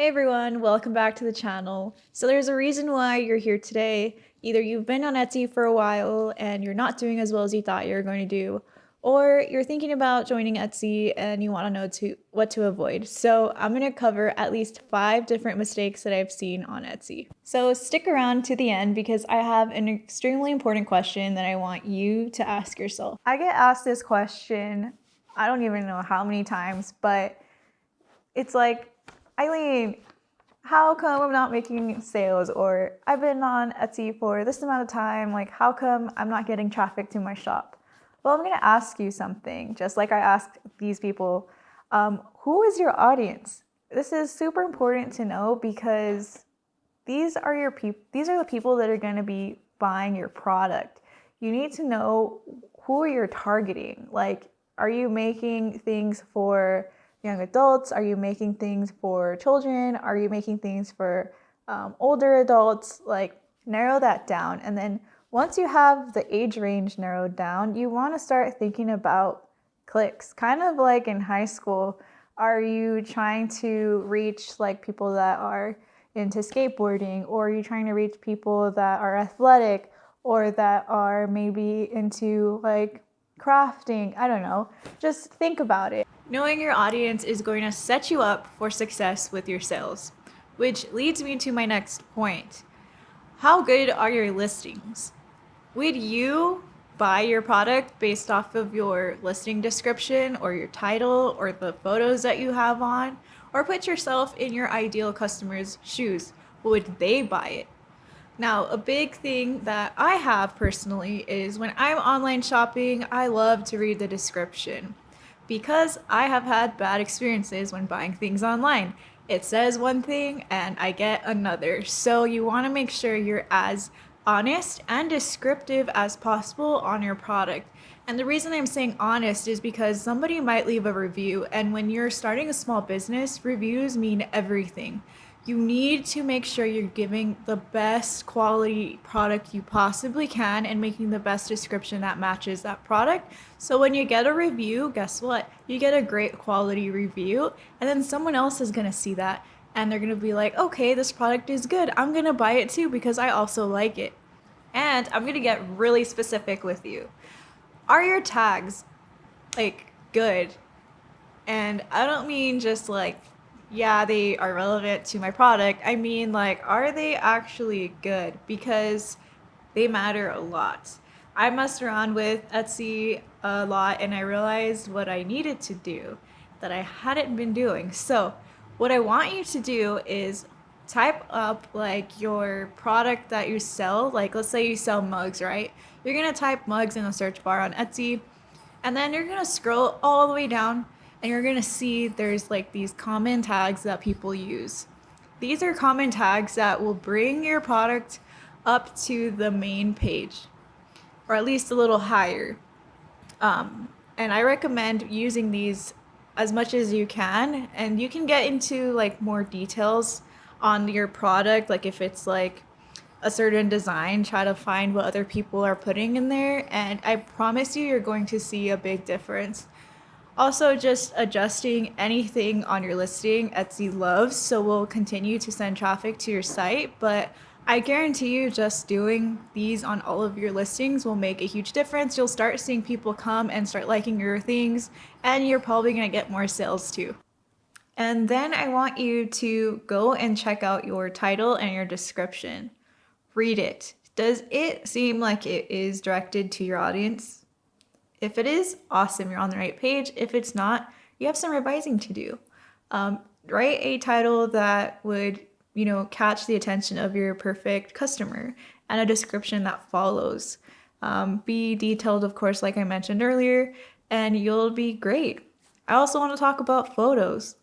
Hey everyone, welcome back to the channel. So there's a reason why you're here today. Either you've been on Etsy for a while and you're not doing as well as you thought you were going to do, or you're thinking about joining Etsy and you want to know what to avoid. So I'm going to cover at least 5 different mistakes that I've seen on Etsy. So stick around to the end because I have an extremely important question that I want you to ask yourself. I get asked this question, I don't even know how many times, but it's like, Eileen, how come I'm not making sales? Or I've been on Etsy for this amount of time, like how come I'm not getting traffic to my shop? Well, I'm gonna ask you something, just like I asked these people. Who is your audience? This is super important to know because these are the people that are gonna be buying your product. You need to know who you're targeting. Like, are you making things for young adults? Are you making things for children? Are you making things for older adults? Like, narrow that down. And then once you have the age range narrowed down, you want to start thinking about clicks. Kind of like in high school, are you trying to reach like people that are into skateboarding, or are you trying to reach people that are athletic or that are maybe into like crafting? I don't know. Just think about it. Knowing your audience is going to set you up for success with your sales, which leads me to my next point. How good are your listings? Would you buy your product based off of your listing description or your title or the photos that you have on? Or put yourself in your ideal customer's shoes. Would they buy it? Now, a big thing that I have personally is when I'm online shopping, I love to read the description because I have had bad experiences when buying things online. It says one thing and I get another. So you want to make sure you're as honest and descriptive as possible on your product. And the reason I'm saying honest is because somebody might leave a review, and when you're starting a small business, reviews mean everything. You need to make sure you're giving the best quality product you possibly can and making the best description that matches that product. So when you get a review, guess what? You get a great quality review, and then someone else is gonna see that and they're gonna be like, okay, this product is good. I'm gonna buy it too because I also like it. And I'm gonna get really specific with you. Are your tags like good? And I don't mean just like, yeah, they are relevant to my product. I mean, like, are they actually good? Because they matter a lot. I messed around with Etsy a lot and I realized what I needed to do that I hadn't been doing. So, what I want you to do is type up like your product that you sell. Like, let's say you sell mugs, right? You're gonna type mugs in the search bar on Etsy, and then you're gonna scroll all the way down and you're gonna see there's like these common tags that people use. These are common tags that will bring your product up to the main page, or at least a little higher. And I recommend using these as much as you can, and you can get into like more details on your product, like if it's like a certain design, try to find what other people are putting in there, and I promise you, you're going to see a big difference. Also, just adjusting anything on your listing, Etsy loves, so we'll continue to send traffic to your site, but I guarantee you just doing these on all of your listings will make a huge difference. You'll start seeing people come and start liking your things, and you're probably gonna get more sales too. And then I want you to go and check out your title and your description. Read it. Does it seem like it is directed to your audience? If it is, awesome, you're on the right page. If it's not, you have some revising to do. Write a title that would, catch the attention of your perfect customer, and a description that follows. Be detailed, of course, like I mentioned earlier, and you'll be great. I also want to talk about photos.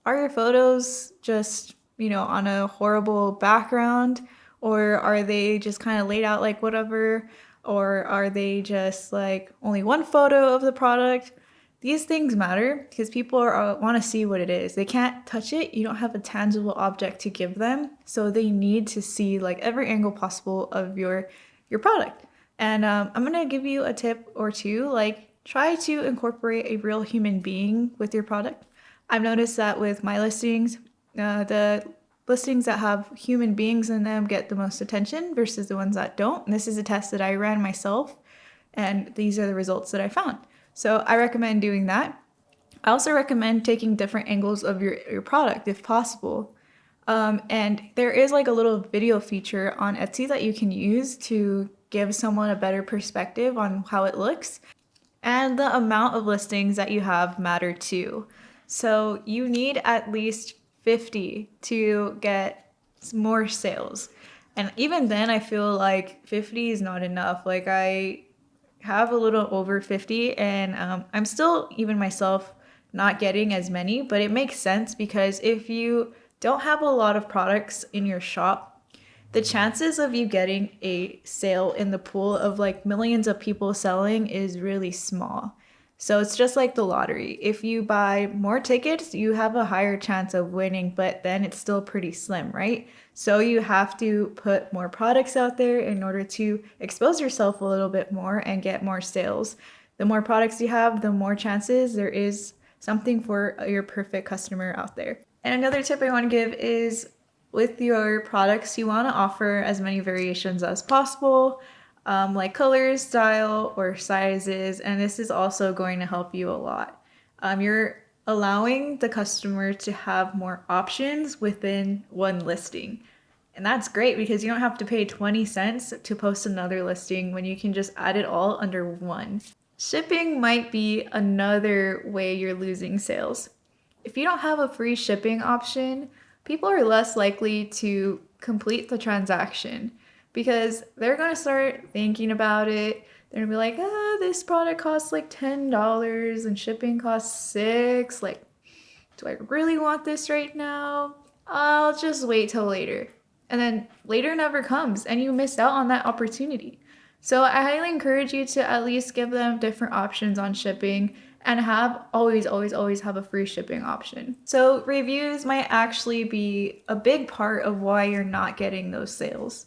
Are your photos just, on a horrible background? Or are they just kind of laid out like whatever? Or are they just like only one photo of the product? These things matter because people want to see what it is. They can't touch it. You don't have a tangible object to give them. So they need to see like every angle possible of your product. And I'm going to give you a tip or two, like try to incorporate a real human being with your product. I've noticed that with my listings, The listings that have human beings in them get the most attention versus the ones that don't. And this is a test that I ran myself, and these are the results that I found. So I recommend doing that. I also recommend taking different angles of your product if possible. And there is like a little video feature on Etsy that you can use to give someone a better perspective on how it looks. And the amount of listings that you have matter too. So you need at least 50 to get more sales. And even then, I feel like 50 is not enough. Like, I have a little over 50, and I'm still, even myself, not getting as many, but it makes sense because if you don't have a lot of products in your shop, the chances of you getting a sale in the pool of like millions of people selling is really small. So it's just like the lottery. If you buy more tickets, you have a higher chance of winning, but then it's still pretty slim, right? So you have to put more products out there in order to expose yourself a little bit more and get more sales. The more products you have, the more chances there is something for your perfect customer out there. And another tip I want to give is with your products, you want to offer as many variations as possible, like colors, style, or sizes. And this is also going to help you a lot. You're allowing the customer to have more options within one listing. And that's great because you don't have to pay 20 cents to post another listing when you can just add it all under one. Shipping might be another way you're losing sales. If you don't have a free shipping option, people are less likely to complete the transaction because they're going to start thinking about it. They're going to be like, this product costs like $10 and shipping costs $6. Like, do I really want this right now? I'll just wait till later. And then later never comes and you miss out on that opportunity. So I highly encourage you to at least give them different options on shipping and have always have a free shipping option. So reviews might actually be a big part of why you're not getting those sales.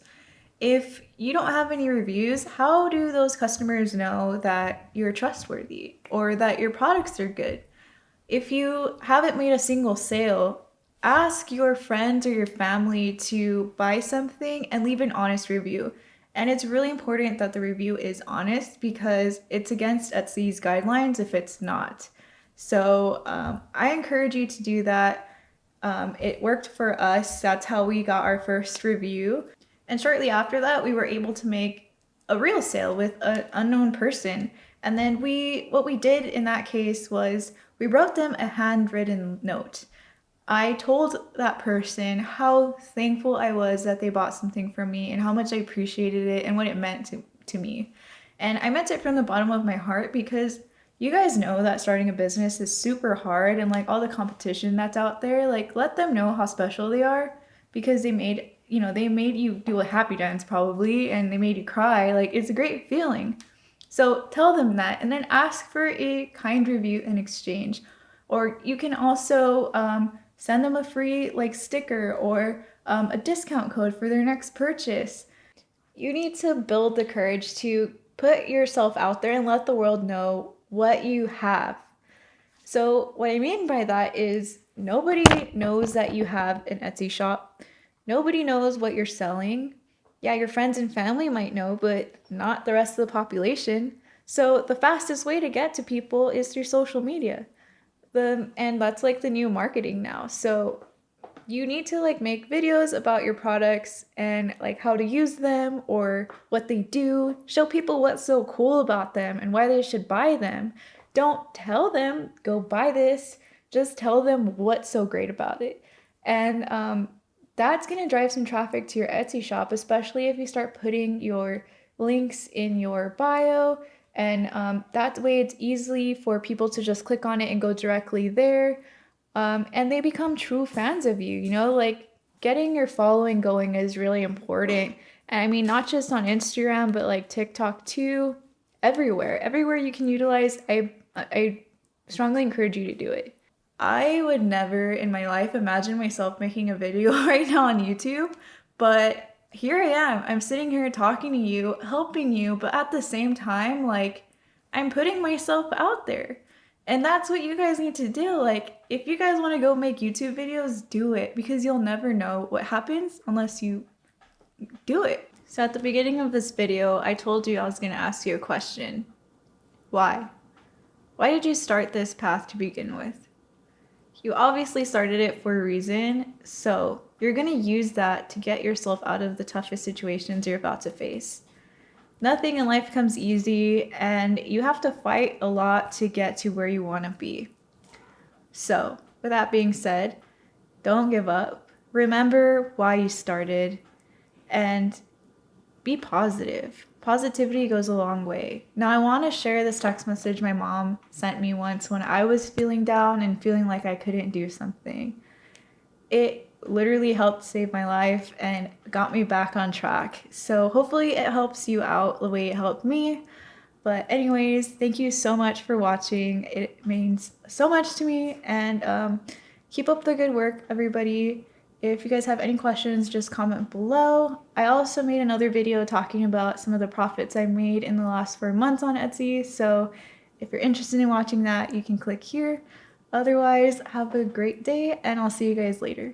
If you don't have any reviews, how do those customers know that you're trustworthy or that your products are good? If you haven't made a single sale, ask your friends or your family to buy something and leave an honest review. And it's really important that the review is honest because it's against Etsy's guidelines if it's not. So I encourage you to do that. It worked for us. That's how we got our first review. And shortly after that, we were able to make a real sale with an unknown person. And then what we did in that case was we wrote them a handwritten note. I told that person how thankful I was that they bought something from me and how much I appreciated it and what it meant to me. And I meant it from the bottom of my heart because you guys know that starting a business is super hard, and like all the competition that's out there, like let them know how special they are because they made you do a happy dance probably, and they made you cry. Like, it's a great feeling. So tell them that and then ask for a kind review in exchange. Or you can also send them a free like sticker or a discount code for their next purchase. You need to build the courage to put yourself out there and let the world know what you have. So what I mean by that is nobody knows that you have an Etsy shop. Nobody knows what you're selling. Yeah, your friends and family might know, but not the rest of the population. So the fastest way to get to people is through social media. And that's like the new marketing now. So you need to like make videos about your products and like how to use them or what they do. Show people what's so cool about them and why they should buy them. Don't tell them, go buy this. Just tell them what's so great about it. And that's going to drive some traffic to your Etsy shop, especially if you start putting your links in your bio. And that way it's easy for people to just click on it and go directly there. And they become true fans of you, like getting your following going is really important. And I mean, not just on Instagram, but like TikTok too, everywhere you can utilize. I strongly encourage you to do it. I would never in my life imagine myself making a video right now on YouTube, but here I am. I'm sitting here talking to you, helping you, but at the same time, like, I'm putting myself out there. And that's what you guys need to do. Like, if you guys want to go make YouTube videos, do it, because you'll never know what happens unless you do it. So at the beginning of this video, I told you I was going to ask you a question. Why? Why did you start this path to begin with? You obviously started it for a reason, so you're going to use that to get yourself out of the toughest situations you're about to face. Nothing in life comes easy, and you have to fight a lot to get to where you want to be. So, with that being said, don't give up. Remember why you started, and be positive. Positivity goes a long way. Now, I want to share this text message my mom sent me once when I was feeling down and feeling like I couldn't do something. It literally helped save my life and got me back on track. So hopefully it helps you out the way it helped me. But anyways, thank you so much for watching. It means so much to me, and keep up the good work, everybody. If you guys have any questions, just comment below. I also made another video talking about some of the profits I made in the last 4 months on Etsy. So if you're interested in watching that, you can click here. Otherwise, have a great day, and I'll see you guys later.